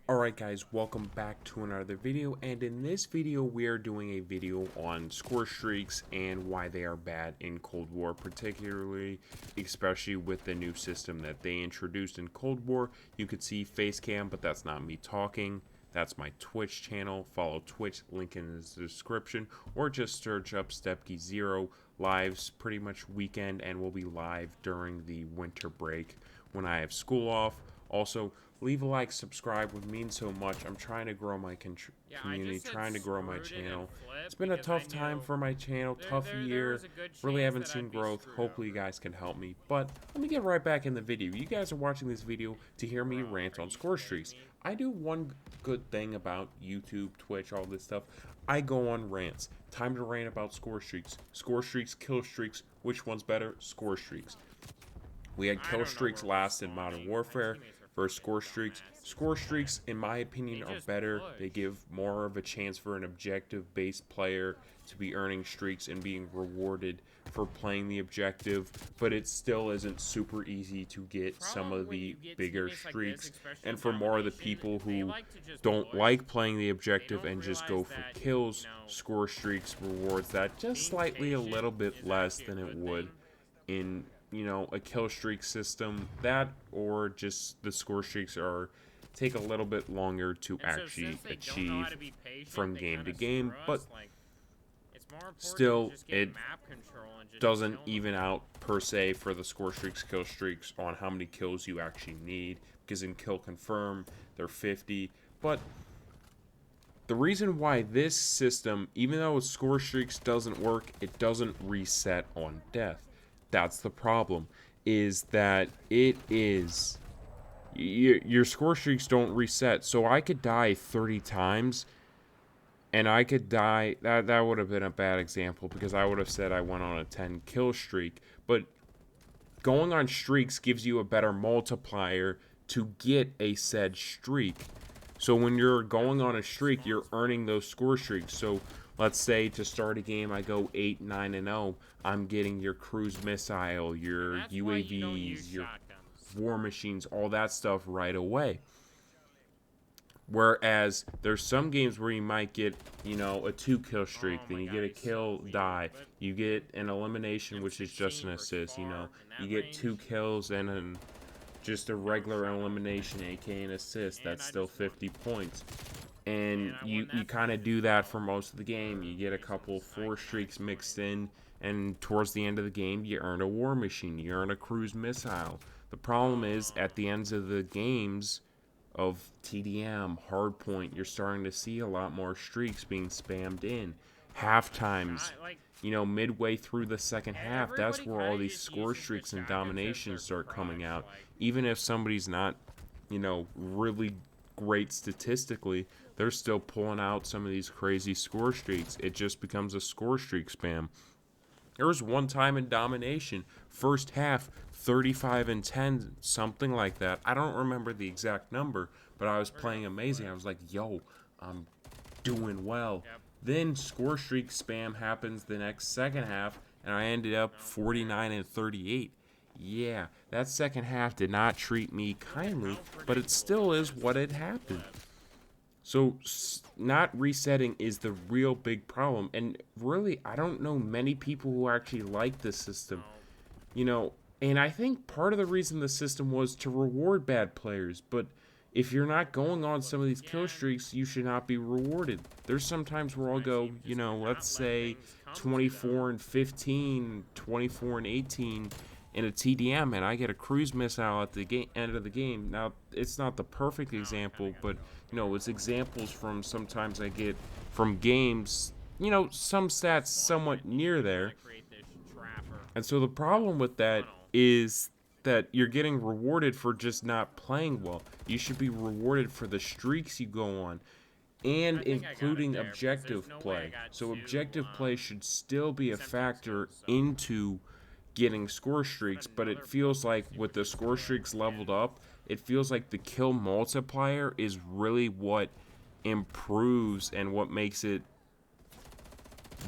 Alright guys, welcome back to another video, and in this video we are doing a video on score streaks and why they are bad in Cold War, particularly, especially with the new system that they introduced in Cold War. You could see face cam, but that's not me talking. That's my Twitch channel. Follow Twitch, link in the description, or just search up Stepke0 lives pretty much weekend, and we'll be live during the winter break when I have school off. Also, leave a like, subscribe would mean so much. I'm trying to grow my community, trying to grow my channel. It's been a tough time for my channel, tough year. Really haven't seen growth. Hopefully you guys can help me. But let me get right back in the video. You guys are watching this video to hear me rant on score streaks. I do one good thing about YouTube, Twitch, all this stuff. I go on rants. Time to rant about score streaks. Score streaks, kill streaks. Which one's better? Score streaks. We had kill streaks last in Modern Warfare versus score streaks. Score streaks, in my opinion, are better. They give more of a chance for an objective-based player to be earning streaks and being rewarded for playing the objective, but it still isn't super easy to get some of the bigger streaks. And for more of the people who don't like playing the objective and just go for kills, score streaks rewards that just slightly a little bit less than it would in a kill streak system. That or just the score streaks take a little bit longer to actually achieve from game to game, but still it doesn't even out per se for the score streaks, kill streaks on how many kills you actually need, because in kill confirm they're 50. But the reason why this system, even though score streaks doesn't work, it doesn't reset on death. That's the problem, is that your score streaks don't reset. So I could die 30 times, and I could die, that would have been a bad example, because I would have said I went on a 10 kill streak, but going on streaks gives you a better multiplier to get a said streak. So when you're going on a streak, you're earning those score streaks. So let's say to start a game, I go 8, 9, and 0. I'm getting your cruise missile, your UAVs, your war machines, all that stuff right away. Whereas there's some games where you might get, a 2 kill streak, then you get a kill, die. You get an elimination, which is just an assist, You get 2 kills and just a regular elimination, aka an assist. That's still 50 points. And you kind of do that for most of the game. You get a couple 4 streaks mixed in, and towards the end of the game, you earn a war machine, you earn a cruise missile. The problem is, at the ends of the games of TDM, Hardpoint, you're starting to see a lot more streaks being spammed in. Half times, midway through the second half, that's where all these score streaks and dominations start coming out. Even if somebody's not, really great statistically, they're still pulling out some of these crazy score streaks. It just becomes a score streak spam. There was one time in domination, first half, 35 and 10, something like that. I don't remember the exact number, but I was playing amazing. I was like, yo, I'm doing well. Then score streak spam happens the next second half, and I ended up 49 and 38. Yeah, that second half did not treat me kindly, but it still is what had happened. So not resetting is the real big problem, and really I don't know many people who actually like this system, and I think part of the reason the system was to reward bad players. But if you're not going on some of these kill streaks, you should not be rewarded. There's some times where I'll go, let's say 24 and 15, 24 and 18 in a TDM, and I get a cruise missile at the end of the game. Now, it's not the perfect example, but, it's examples from sometimes I get from games, some stats somewhat near there. And so the problem with that is that you're getting rewarded for just not playing well. You should be rewarded for the streaks you go on, and including objective play. So objective play should still be a factor into getting score streaks, but it feels like with the score streaks leveled up, it feels like the kill multiplier is really what improves and what makes it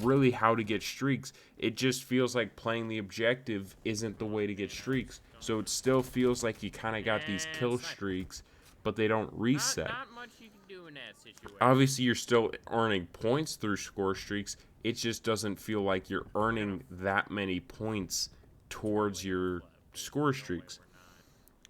really how to get streaks. It just feels like playing the objective isn't the way to get streaks. So it still feels like you kind of got these kill streaks, but they don't reset. Not much you can do in that situation. Obviously, you're still earning points through score streaks. It just doesn't feel like you're earning that many points towards your score streaks.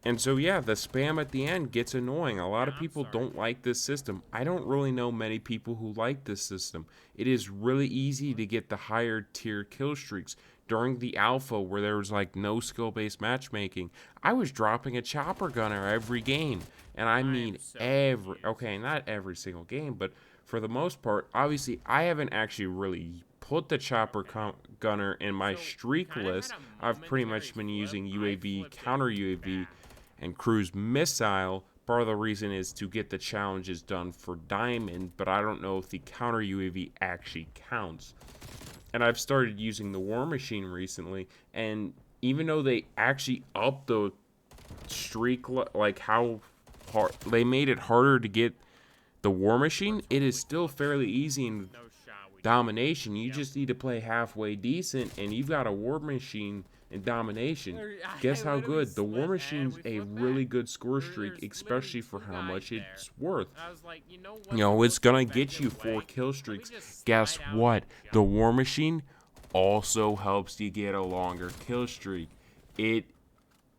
And so, yeah, the spam at the end gets annoying. A lot of people don't like this system. I don't really know many people who like this system. It is really easy to get the higher tier kill streaks. During the alpha, where there was like no skill-based matchmaking, I was dropping a chopper gunner every game. And I mean okay, not every single game, but for the most part. Obviously, I haven't actually really put the chopper gunner in my streak list. I've pretty much been using UAV, counter UAV, and cruise missile. Part of the reason is to get the challenges done for diamond, but I don't know if the counter UAV actually counts. And I've started using the war machine recently, and even though they actually upped the streak, like how hard they made it harder to get the war machine, it is still fairly easy in domination. You just need to play halfway decent, and you've got a war machine in domination. Guess how good? The war machine's a really good score streak, especially for how much it's worth. It's gonna get you 4 kill streaks. Guess what? The war machine also helps you get a longer kill streak. It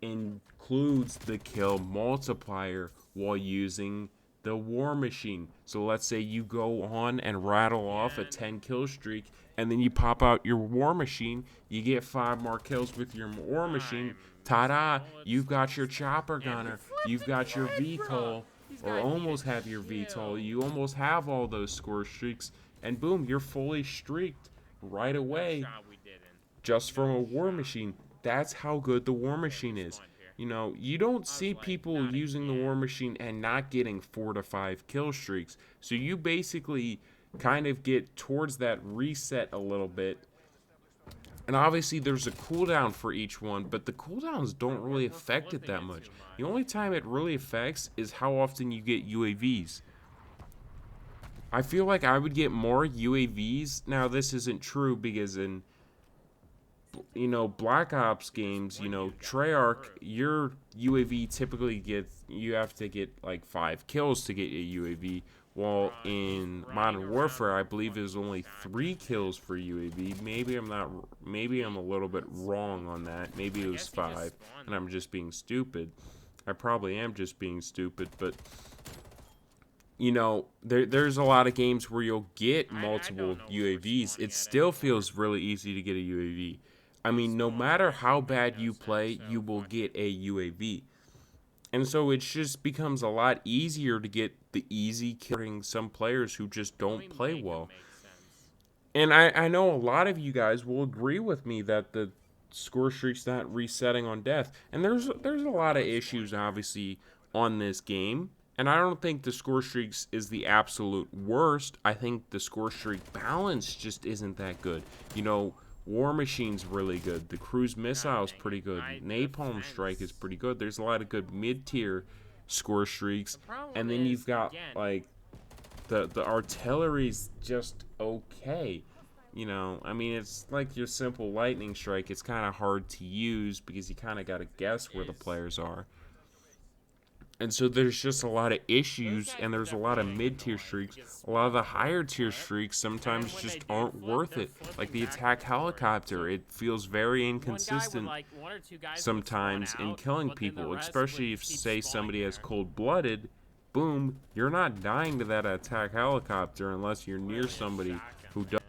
includes the kill multiplier while using the war machine. So let's say you go on and rattle off a 10 kill streak, and then you pop out your war machine, you get 5 more kills with your war machine. Ta-da! You've got your chopper gunner, you've got your VTOL, or almost have your VTOL. You almost have all those score streaks, and boom, you're fully streaked right away just from a war machine. That's how good the war machine is. You don't see people using the war machine and not getting 4 to 5 kill streaks. So you basically kind of get towards that reset a little bit. And obviously there's a cooldown for each one, but the cooldowns don't really affect it that much. The only time it really affects is how often you get UAVs. I feel like I would get more UAVs. Now, this isn't true because in Black Ops games, Treyarch, your UAV typically you have to get like 5 kills to get a UAV, while in Modern Warfare, I believe there's only 3 kills for UAV. Maybe I'm a little bit wrong on that. Maybe it was 5, and I'm just being stupid. I probably am just being stupid, but there's a lot of games where you'll get multiple UAVs. It still feels really easy to get a UAV. I mean, no matter how bad you play, you will get a UAV. And so it just becomes a lot easier to get the easy killing some players who just don't play well. And I know a lot of you guys will agree with me that the score streak's not resetting on death. And there's a lot of issues, obviously, on this game. And I don't think the score streaks is the absolute worst. I think the score streak balance just isn't that good. War Machine's really good. The cruise missile is pretty good. Napalm Strike is pretty good. There's a lot of good mid-tier score streaks. And then you've got, like, the artillery's just okay. I mean, it's like your simple lightning strike. It's kind of hard to use because you kind of got to guess where the players are. And so there's just a lot of issues, and there's a lot of mid-tier streaks. A lot of the higher-tier streaks sometimes just aren't worth it. Like the attack helicopter, it feels very inconsistent sometimes in killing people, especially if, say, somebody has cold-blooded. Boom, you're not dying to that attack helicopter unless you're near somebody who does.